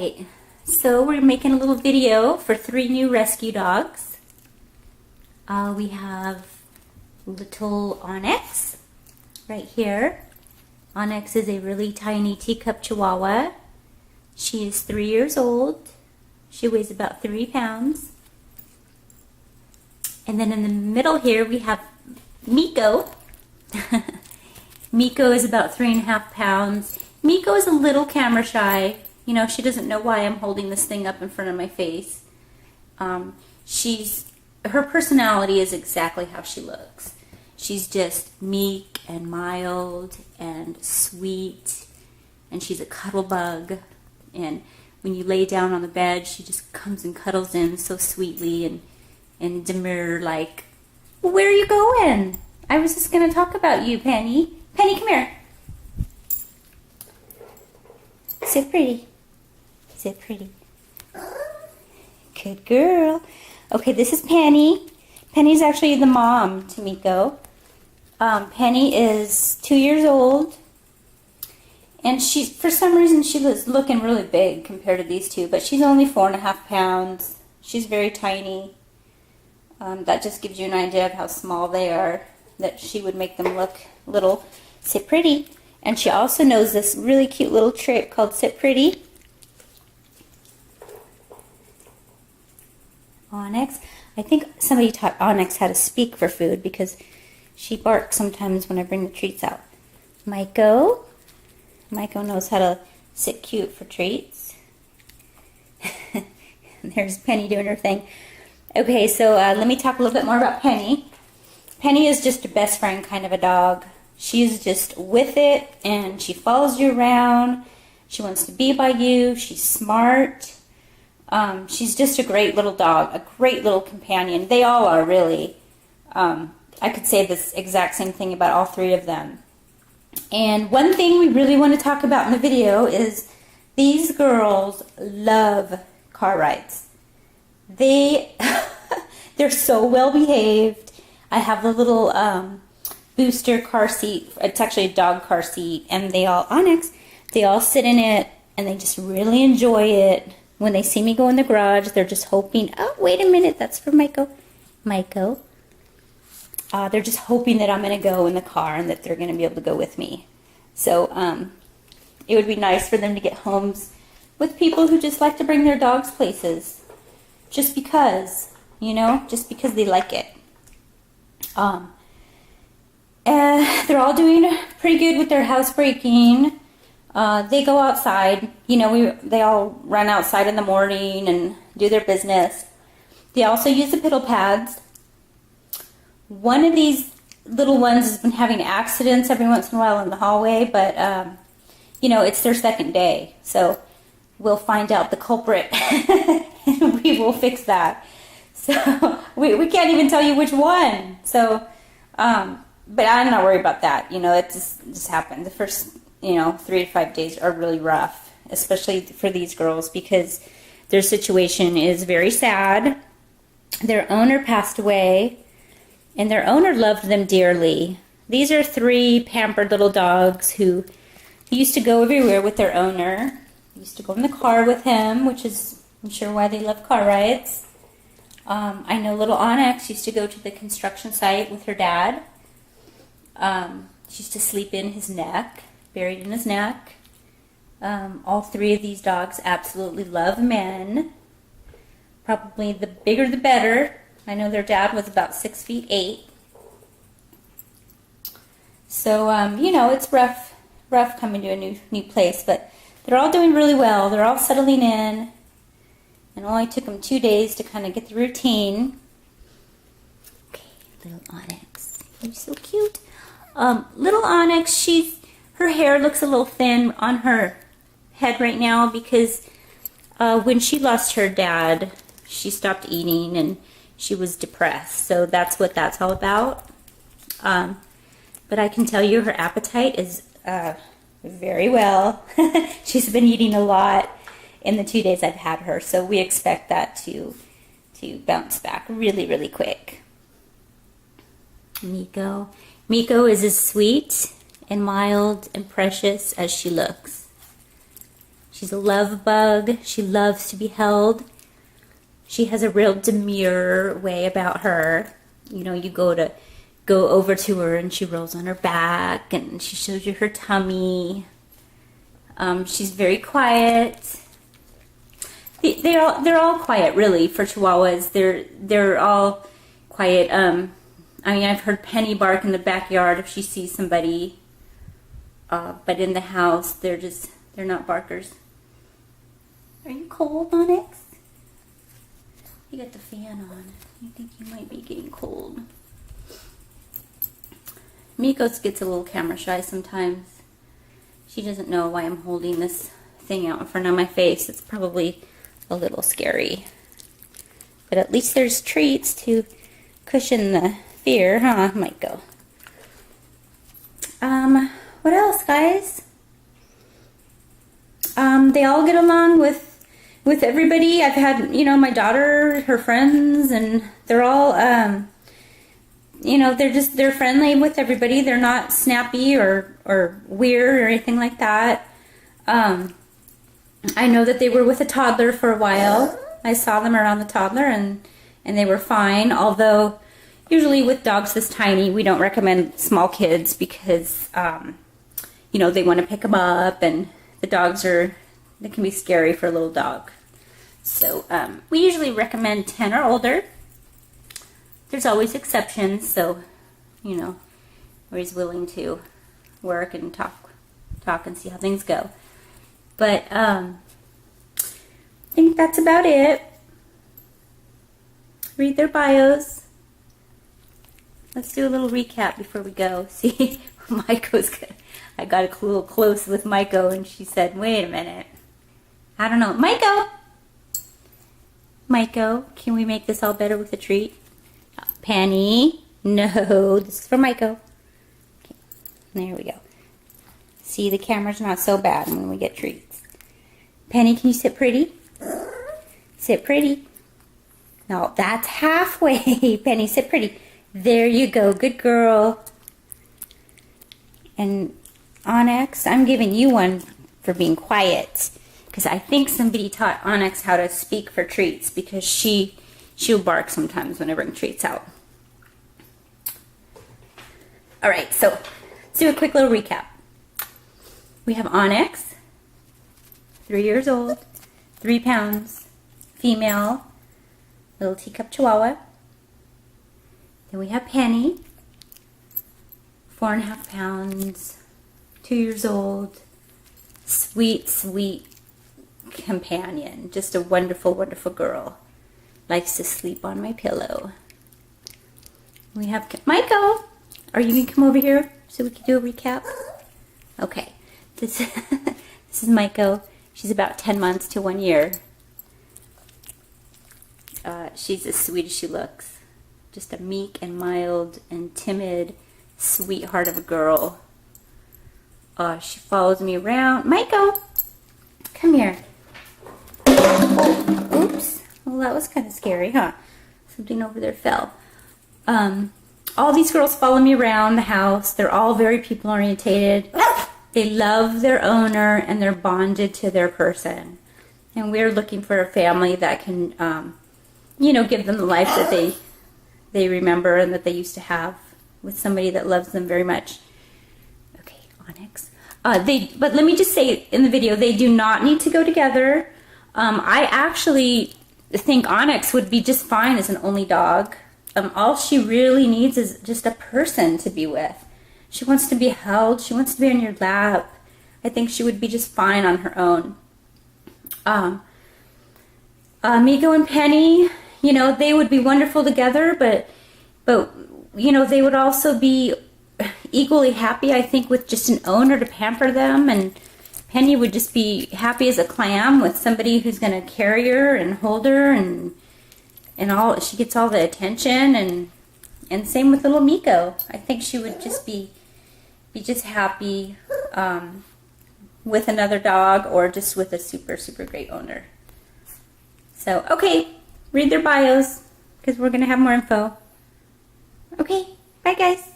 Alright, so we're making a little video for 3 new rescue dogs. We have little Onyx right here. Onyx is a really tiny teacup chihuahua. She is 3 years old. She weighs about 3 pounds. And then in the middle here we have Miko. Miko is about 3.5 pounds. Miko is a little camera shy. You know, she doesn't know why I'm holding this thing up in front of my face. Her personality is exactly how she looks. She's just meek and mild and sweet, and she's a cuddle bug. And when you lay down on the bed, she just comes and cuddles in so sweetly and demure, like, well, where are you going? I was just going to talk about you, Penny. Penny, come here. Sit pretty. Sit pretty. Good girl. Okay, this is Penny. Penny's actually the mom to Miko. Penny is 2 years old. And for some reason, she was looking really big compared to these two. But she's only 4.5 pounds. She's very tiny. That just gives you an idea of how small they are. That she would make them look little. Sit pretty. And she also knows this really cute little trick called Sit Pretty. Onyx. I think somebody taught Onyx how to speak for food because she barks sometimes when I bring the treats out. Miko. Miko knows how to sit cute for treats. There's Penny doing her thing. Okay, so let me talk a little bit more about Penny. Penny is just a best friend kind of a dog. She's just with it, and she follows you around. She wants to be by you. She's smart. She's just a great little dog, a great little companion. They all are, really. I could say this exact same thing about all 3 of them. And one thing we really want to talk about in the video is these girls love car rides. They're so well behaved. I have the little booster car seat. It's actually a dog car seat, and Onyx, they all sit in it, and they just really enjoy it. When they see me go in the garage, they're just hoping, oh, wait a minute, that's for Miko. Miko. They're just hoping that I'm going to go in the car and that they're going to be able to go with me. So it would be nice for them to get homes with people who just like to bring their dogs places. Just because, you know, just because they like it. They're all doing pretty good with their housebreaking. They go outside. You know, they all run outside in the morning and do their business. They also use the piddle pads. One of these little ones has been having accidents every once in a while in the hallway, but, you know, it's their second day. So we'll find out the culprit and we will fix that. So we can't even tell you which one. So, but I'm not worried about that. You know, it just happened. The first, 3 to 5 days are really rough, especially for these girls because their situation is very sad. Their owner passed away, and their owner loved them dearly. These are 3 pampered little dogs who used to go everywhere with their owner. Used to go in the car with him, which is, I'm sure, why they love car rides. I know little Onyx used to go to the construction site with her dad. She used to sleep in his neck, buried in his neck. All 3 of these dogs absolutely love men. Probably the bigger the better. I know their dad was about 6'8". So, it's rough coming to a new place, but they're all doing really well. They're all settling in. And it only took them 2 days to kind of get the routine. Okay, little Onyx. You're so cute. Little Onyx, her hair looks a little thin on her head right now because when she lost her dad, she stopped eating and she was depressed. So that's what that's all about. But I can tell you her appetite is very well. She's been eating a lot in the 2 days I've had her. So we expect that to bounce back really, really quick. Miko. Miko is as sweet and mild and precious as she looks. She's a love bug. She loves to be held. She has a real demure way about her. You know, you go over to her and she rolls on her back and she shows you her tummy. She's very quiet. They're all quiet, really, for Chihuahuas. They're all quiet. I mean, I've heard Penny bark in the backyard if she sees somebody, but in the house, they're not barkers. Are you cold, Onyx? You got the fan on. I think you might be getting cold. Miko gets a little camera shy sometimes. She doesn't know why I'm holding this thing out in front of my face. It's probably a little scary. But at least there's treats to cushion the fear, huh, Miko? What else, guys? They all get along with everybody. I've had, you know, my daughter, her friends, and they're all, you know, they're friendly with everybody. They're not snappy or weird or anything like that. I know that they were with a toddler for a while. I saw them around the toddler and they were fine. Although usually with dogs this tiny, we don't recommend small kids because, you know, they want to pick them up and the dogs they can be scary for a little dog. So we usually recommend 10 or older. There's always exceptions, so, you know, we're always willing to work and talk and see how things go. But I think that's about it. Read their bios. Let's do a little recap before we go. See, Miko's good. I got a little close with Miko, and she said, "Wait a minute. I don't know, Miko, can we make this all better with a treat?" Penny, no, this is for Miko. Okay, there we go. See, the camera's not so bad when we get treats. Penny, can you sit pretty? Sit pretty. No, that's halfway. Penny, sit pretty. There you go, good girl. And Onyx, I'm giving you one for being quiet because I think somebody taught Onyx how to speak for treats because she'll bark sometimes when I bring treats out. All right, so let's do a quick little recap. We have Onyx, 3 years old, 3 pounds, female, little teacup Chihuahua. Then we have Penny, 4.5 pounds, 2 years old, sweet, sweet companion, just a wonderful, wonderful girl. Likes to sleep on my pillow. We have Miko. Are you going to come over here so we can do a recap? Okay. This is Miko. She's about 10 months to 1 year. She's as sweet as she looks. Just a meek and mild and timid sweetheart of a girl. She follows me around. Miko, come here. Oh, oops. Well, that was kind of scary, huh? Something over there fell. All these girls follow me around the house. They're all very people orientated. They love their owner and they're bonded to their person. And we're looking for a family that can, you know, give them the life that they remember and that they used to have with somebody that loves them very much. Okay, Onyx. But let me just say in the video, they do not need to go together. I actually think Onyx would be just fine as an only dog. All she really needs is just a person to be with. She wants to be held. She wants to be on your lap. I think she would be just fine on her own. Miko and Penny, you know, they would be wonderful together, but you know, they would also be equally happy, I think, with just an owner to pamper them. And Penny would just be happy as a clam with somebody who's going to carry her and hold her and all. She gets all the attention, and same with little Miko. I think she would just be just happy with another dog or just with a super, super great owner. So, okay, read their bios because we're going to have more info. Okay, bye guys.